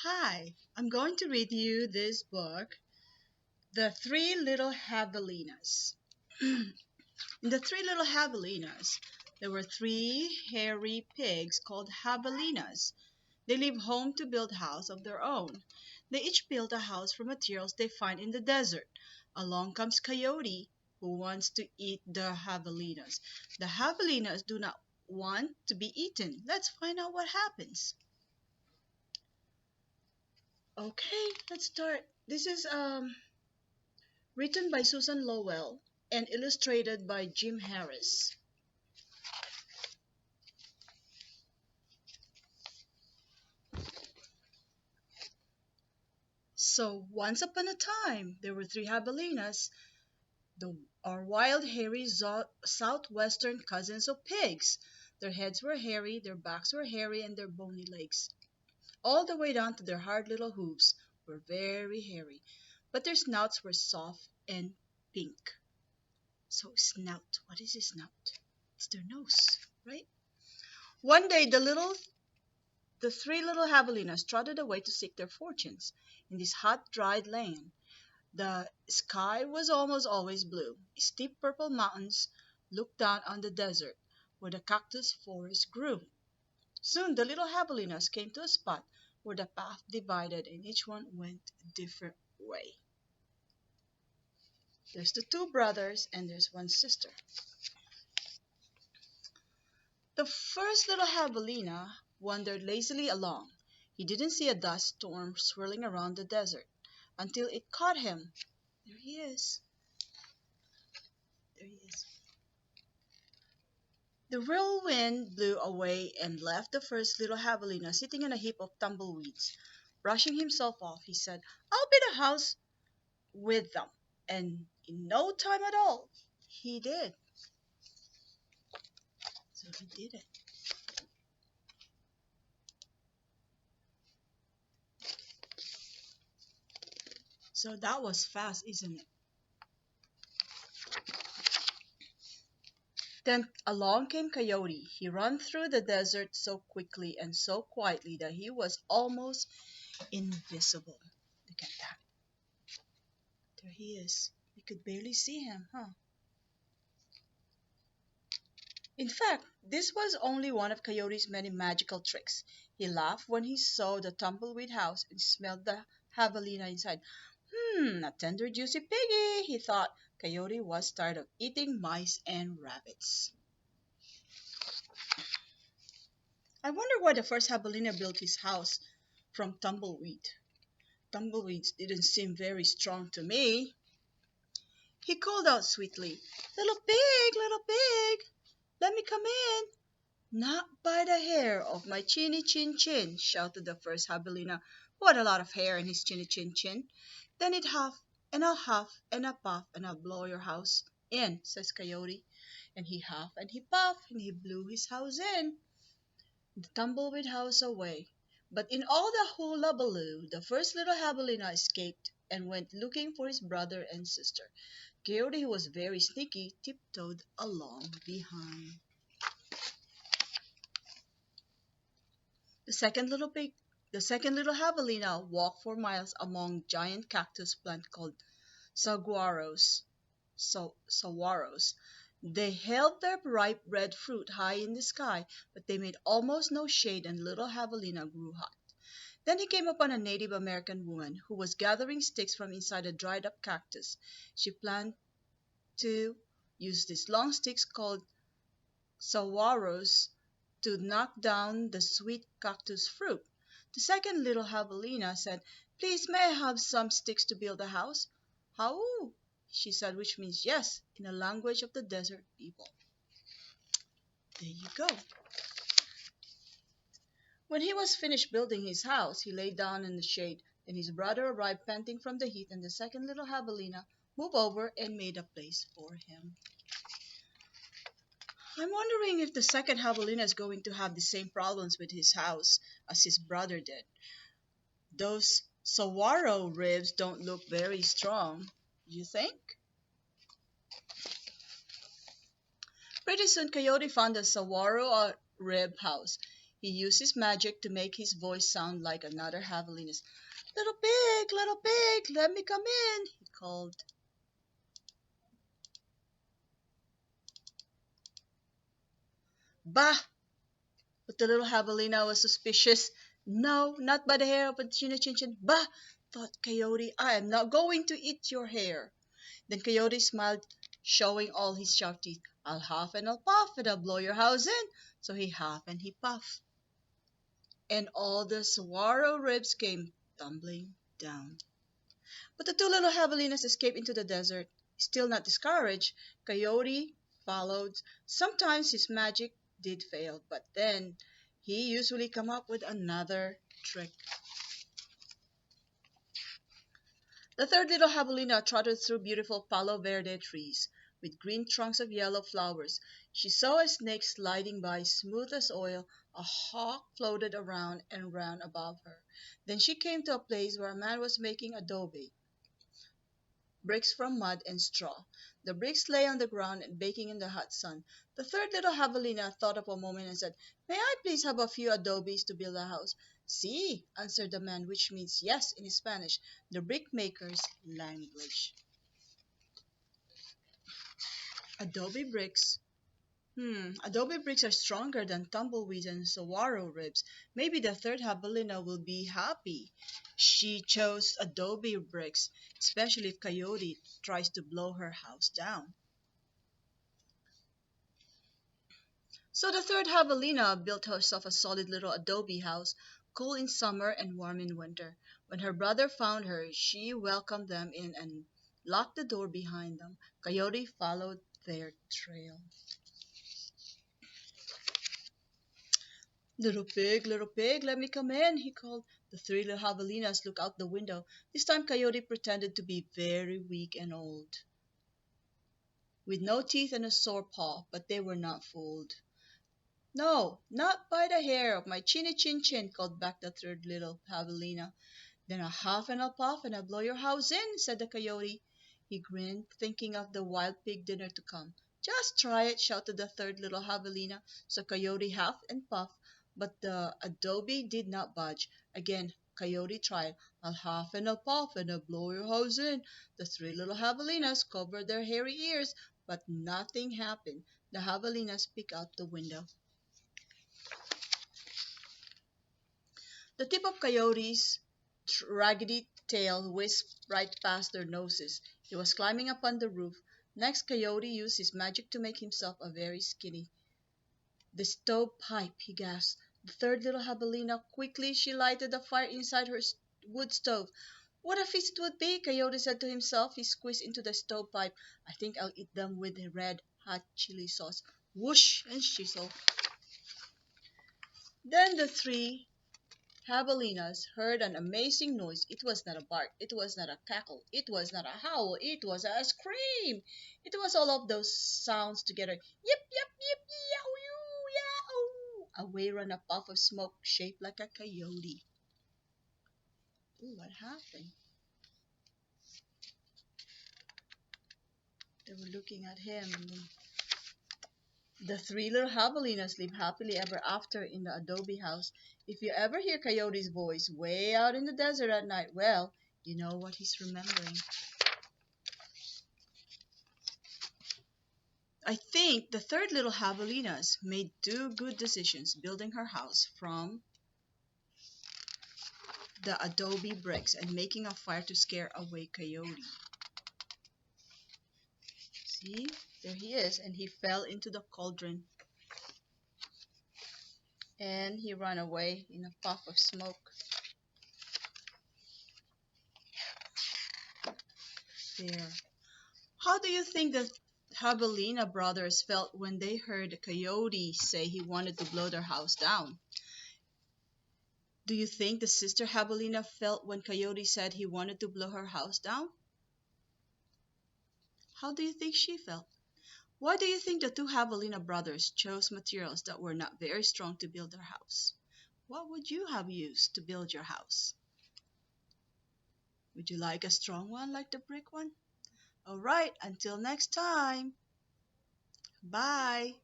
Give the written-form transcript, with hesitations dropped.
Hi, I'm going to read you this book, The Three Little Javalinas. In The Three Little Javalinas, there were three hairy pigs called Javalinas. They leave home to build a house of their own. They each build a house from materials they find in the desert. Along comes Coyote, who wants to eat the Javalinas. The Javalinas do not want to be eaten. Let's find out what happens. Okay, let's start. This is written by Susan Lowell and illustrated by Jim Harris. So, once upon a time, there were three Javalinas, our wild, hairy southwestern cousins of pigs. Their heads were hairy, their backs were hairy, and their bony legs, all the way down to their hard little hooves, were very hairy. But their snouts were soft and pink. So, snout. What is a snout? It's their nose, right? One day, the three little javelinas trotted away to seek their fortunes. In this hot, dry land, the sky was almost always blue. Steep purple mountains looked down on the desert, where the cactus forest grew. Soon the little javelinas came to a spot where the path divided and each one went a different way. There's the two brothers and there's one sister. The first little javelina wandered lazily along. He didn't see a dust storm swirling around the desert until it caught him. There he is. There he is. The whirlwind blew away and left the first little javelina sitting in a heap of tumbleweeds. Brushing himself off, he said, "I'll build a house with them." And in no time at all, he did. So he did it. So that was fast, isn't it? Then along came Coyote. He ran through the desert so quickly and so quietly that he was almost invisible. Look at that. There he is. We could barely see him, huh? In fact, this was only one of Coyote's many magical tricks. He laughed when he saw the tumbleweed house and smelled the javelina inside. A tender, juicy piggy, he thought. Coyote was tired of eating mice and rabbits. I wonder why the first javelina built his house from tumbleweed. Tumbleweeds didn't seem very strong to me. He called out sweetly, little pig, let me come in." "Not by the hair of my chinny chin chin," shouted the first javelina, who had a lot of hair in his chinny chin chin. "Then it huff, and I'll huff, and I'll puff, and I'll blow your house in," says Coyote. And he huffed, and he puffed, and he blew his house in, the tumbleweed house away. But in all the hullabaloo, the first little javelina escaped and went looking for his brother and sister. Coyote, who was very sneaky, tiptoed along behind. The second little pig, the second little javelina walked for miles among giant cactus plants called saguaros. Saguaros. They held their ripe red fruit high in the sky, but they made almost no shade, and little javelina grew hot. Then he came upon a Native American woman who was gathering sticks from inside a dried up cactus. She planned to use these long sticks called saguaros to knock down the sweet cactus fruit. The second little javelina said, "Please, may I have some sticks to build a house?" "How?" she said, which means yes in the language of the desert people. There you go. When he was finished building his house, he lay down in the shade. Then his brother arrived panting from the heat, and the second little javelina moved over and made a place for him. I'm wondering if the second javelina is going to have the same problems with his house as his brother did. Those saguaro ribs don't look very strong, you think? Pretty soon Coyote found a saguaro rib house. He used his magic to make his voice sound like another javelin's. Little pig, let me come in, he called. Bah! But the little javelina was suspicious. No, not by the hair of a chinny chin chin. Bah! Thought Coyote, I am not going to eat your hair. Then Coyote smiled, showing all his sharp teeth. I'll huff and I'll puff and I'll blow your house in. So he huffed and he puffed, and all the saguaro ribs came tumbling down. But the two little javelinas escaped into the desert. Still not discouraged, Coyote followed. Sometimes his magic did fail, but then he usually come up with another trick. The third little javelina trotted through beautiful palo verde trees with green trunks of yellow flowers. She saw a snake sliding by, smooth as oil. A hawk floated around and round above her. Then she came to a place where a man was making adobe, bricks from mud and straw. The bricks lay on the ground and baking in the hot sun. The third little javelina thought of a moment and said, May I please have a few adobes to build a house? Sí, answered the man, which means yes in Spanish, the brickmaker's language. Adobe bricks. Adobe bricks are stronger than tumbleweeds and saguaro ribs. Maybe the third javelina will be happy. She chose adobe bricks, especially if Coyote tries to blow her house down. So the third javelina built herself a solid little adobe house, cool in summer and warm in winter. When her brother found her, she welcomed them in and locked the door behind them. Coyote followed their trail. Little pig, let me come in, he called. The three little javelinas looked out the window. This time Coyote pretended to be very weak and old, with no teeth and a sore paw, but they were not fooled. No, not by the hair of my chinny chin chin, called back the third little javelina. Then I'll huff and I'll puff and I'll blow your house in, said the Coyote. He grinned, thinking of the wild pig dinner to come. Just try it, shouted the third little javelina. So Coyote huffed and puffed, but the adobe did not budge. Again Coyote tried. I'll huff and I'll puff and I'll blow your house in. The three little javelinas covered their hairy ears, but nothing happened. The javelinas peeked out the window. The tip of Coyote's raggedy tail whisked right past their noses. He was climbing upon the roof. Next Coyote used his magic to make himself a very skinny. The stove pipe, he gasped. The third little javelina, quickly she lighted a fire inside her wood stove. What a feast it would be, Coyote said to himself. He squeezed into the stove pipe. I think I'll eat them with the red hot chili sauce. Whoosh and shizzle. Then the three Javalinas heard an amazing noise. It was not a bark, it was not a cackle, it was not a howl, it was a scream. It was all of those sounds together. Yip, yip, yip, yow, yow, yow. Away ran a puff of smoke shaped like a coyote. Ooh, what happened? They were looking at him. The three little javelinas live happily ever after in the adobe house. If you ever hear Coyote's voice way out in the desert at night, well, you know what he's remembering. I think the third little javelinas made two good decisions building her house from the adobe bricks and making a fire to scare away Coyote. See, there he is, and he fell into the cauldron. And he ran away in a puff of smoke. There. How do you think the Javelina brothers felt when they heard the Coyote say he wanted to blow their house down? Do you think the sister Javelina felt when Coyote said he wanted to blow her house down? How do you think she felt? Why do you think the two Javelina brothers chose materials that were not very strong to build their house? What would you have used to build your house? Would you like a strong one like the brick one? All right, until next time. Bye.